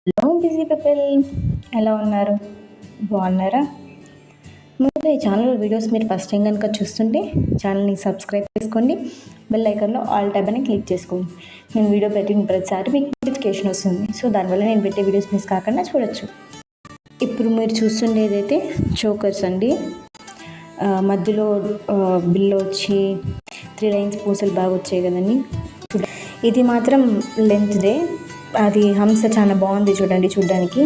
Hello busy people, ఎలా ఉన్నారు? బాగున్నారా? ముందు ఈ ఛానల్ వీడియోస్ మీరు ఫస్ట్ టైం కనుక చూస్తుంటే ఛానల్ని సబ్స్క్రైబ్ చేసుకోండి. బెల్ ఐకాన్లో ఆల్ ట్యాబ్ అని క్లిక్ చేసుకోండి. నేను వీడియో పెట్టిన ప్రతిసారి మీకు నోటిఫికేషన్ వస్తుంది. సో దానివల్ల నేను పెట్టే వీడియోస్ మిస్ కాకుండా చూడొచ్చు. ఇప్పుడు మీరు చూస్తుండేది అయితే చోకర్స్ అండి. మధ్యలో బిల్లో వచ్చి 3 లైన్స్ పూసలు బాగా వచ్చాయి కదండి. ఇది మాత్రం లెంత్దే. అది హంస చాలా బాగుంది చూడండి. చూడడానికి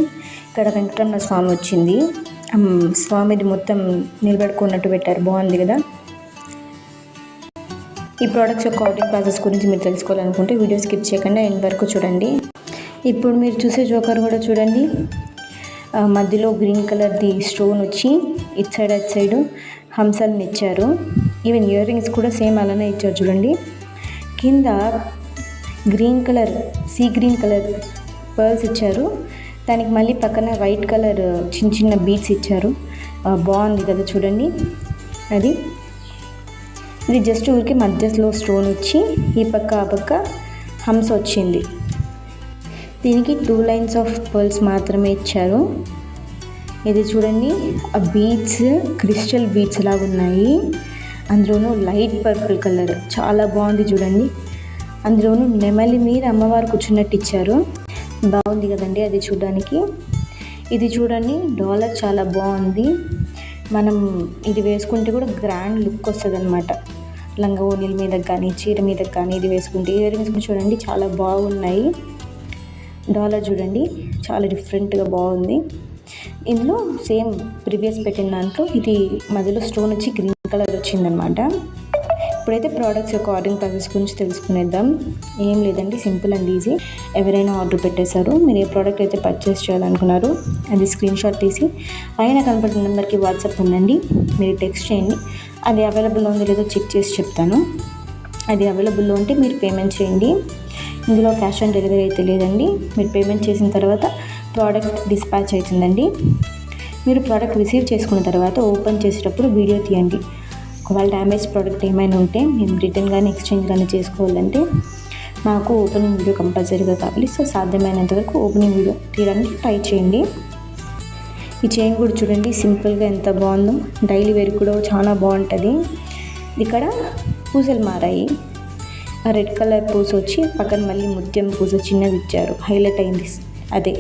ఇక్కడ వెంకటరమణ స్వామి వచ్చింది. స్వామిది మొత్తం నిలబెట్టుకున్నట్టు పెట్టారు. బాగుంది కదా. ఈ ప్రోడక్ట్స్ యొక్క ఆర్డరింగ్ ప్రాసెస్ గురించి మీరు తెలుసుకోవాలనుకుంటే వీడియో స్కిప్ చేయకుండా ఎండ్ వరకు చూడండి. ఇప్పుడు మీరు చూసే జోకర్ కూడా చూడండి. మధ్యలో గ్రీన్ కలర్ది స్టోన్ వచ్చి ఇటు సైడ్ అటు సైడ్ హంసల్ని ఇచ్చారు. ఈవెన్ ఇయర్ రింగ్స్ కూడా సేమ్ అలానే ఇచ్చారు చూడండి. కింద green colour sea green colour pearls ఇచ్చారు. దానికి మళ్ళీ పక్కన వైట్ కలర్ చిన్న చిన్న బీడ్స్ ఇచ్చారు. బాగుంది కదా చూడండి. ఇది జస్ట్ ఊరికి మధ్యలో స్టోన్ వచ్చి ఈ పక్క ఆ పక్క హంస వచ్చింది. దీనికి 2 లైన్స్ ఆఫ్ పర్ల్స్ మాత్రమే ఇచ్చారు. ఇది చూడండి, ఆ బీడ్స్ క్రిస్టల్ బీడ్స్ లాగా ఉన్నాయి. అందులోనూ లైట్ పర్పుల్ కలర్ చాలా బాగుంది చూడండి. అందులోనూ నెమలి మీద అమ్మవారు కూర్చున్నట్టు ఇచ్చారు. బాగుంది కదండి అది చూడడానికి. ఇది చూడండి, డాలర్ చాలా బాగుంది. మనం ఇది వేసుకుంటే కూడా గ్రాండ్ లుక్ వస్తుంది అనమాట. లంగా ఓణీల మీద కానీ చీర మీద కానీ ఇది వేసుకుంటే. ఇయర్ రింగ్స్ చూడండి చాలా బాగున్నాయి. డాలర్ చూడండి చాలా డిఫరెంట్గా బాగుంది. ఇందులో సేమ్ ప్రీవియస్ పెట్టిన దాంట్లో ఇది మధ్యలో స్టోన్ వచ్చి గ్రీన్ కలర్ వచ్చిందనమాట. ఇప్పుడైతే ప్రోడక్ట్స్ యొక్క ఆర్డరింగ్ ప్రాసెస్ గురించి తెలుసుకునేద్దాం. ఏం లేదండి, సింపుల్ అండ్ ఈజీ. ఎవరైనా ఆర్డర్ పెట్టేశారు, మీరు ఏ ప్రోడక్ట్ అయితే పర్చేస్ చేయాలనుకున్నారు అది స్క్రీన్ షాట్ తీసి పైన కనపడిన నెంబర్కి వాట్సాప్ ఉందండి, మీరు టెక్స్ట్ చేయండి. అది అవైలబుల్లో ఉందో లేదో చెక్ చేసి చెప్తాను. అది అవైలబుల్లో ఉంటే మీరు పేమెంట్ చేయండి. ఇందులో క్యాష్ ఆన్ డెలివరీ అయితే లేదండి. మీరు పేమెంట్ చేసిన తర్వాత ప్రోడక్ట్ డిస్పాచ్ అవుతుందండి. మీరు ప్రోడక్ట్ రిసీవ్ చేసుకున్న తర్వాత ఓపెన్ చేసేటప్పుడు వీడియో తీయండి. ఒకవేళ డ్యామేజ్ ప్రోడక్ట్ ఏమైనా ఉంటే మేము రిటర్న్ కానీ ఎక్స్చేంజ్ కానీ చేసుకోవాలంటే మాకు ఓపెనింగ్ వీడియో కంపల్సరీగా కావాలి. సో సాధ్యమైనంత వరకు ఓపెనింగ్ వీడియో తీయడానికి ట్రై చేయండి. ఈ చైన్ కూడా చూడండి సింపుల్గా ఎంత బాగుందో. డైలీ వేర్ కూడా చాలా బాగుంటుంది. ఇక్కడ పూసలు మారాయి. ఆ రెడ్ కలర్ పూస వచ్చి పక్కన మళ్ళీ ముత్యం పూస చిన్నది ఇచ్చారు. హైలైట్ అయింది అదే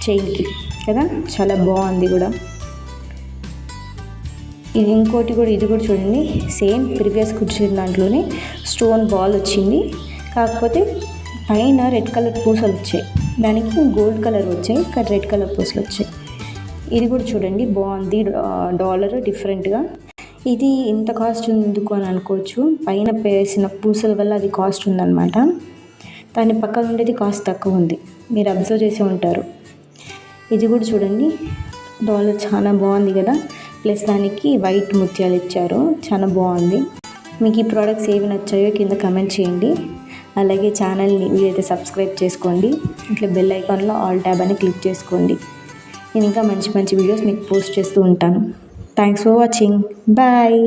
చైన్కి కదా, చాలా బాగుంది కూడా. ఇది ఇంకోటి కూడా, ఇది కూడా చూడండి సేమ్ ప్రీవియస్ కూర్చున్న దాంట్లోనే స్టోన్ బాల్ వచ్చింది. కాకపోతే పైన రెడ్ కలర్ పూసలు వచ్చాయి, దానికి గోల్డ్ కలర్ వచ్చాయి, ఇక్కడ రెడ్ కలర్ పూసలు వచ్చాయి. ఇది కూడా చూడండి బాగుంది. డాలర్ డిఫరెంట్గా. ఇది ఇంత కాస్ట్ ఎందుకు అని అనుకోవచ్చు. పైన వేసిన పూసల వల్ల అది కాస్ట్ ఉందన్నమాట. దాని పక్కన ఉండేది కాస్ట్ తక్కువ ఉంది, మీరు అబ్జర్వ్ చేసి ఉంటారు. ఇది కూడా చూడండి, డాలర్ చాలా బాగుంది కదా. ప్లస్ దానికి వైట్ ముత్యాలు ఇచ్చారు, చాలా బాగుంది. మీకు ఈ ప్రోడక్ట్స్ ఏవి నచ్చాయో కింద కమెంట్ చేయండి. అలాగే ఛానల్ని వీలైతే సబ్స్క్రైబ్ చేసుకోండి. ఇట్లా బెల్ ఐకాన్లో ఆల్ ట్యాబ్ అని క్లిక్ చేసుకోండి. నేను ఇంకా మంచి మంచి వీడియోస్ మీకు పోస్ట్ చేస్తూ ఉంటాను. Thanks for watching. బాయ్.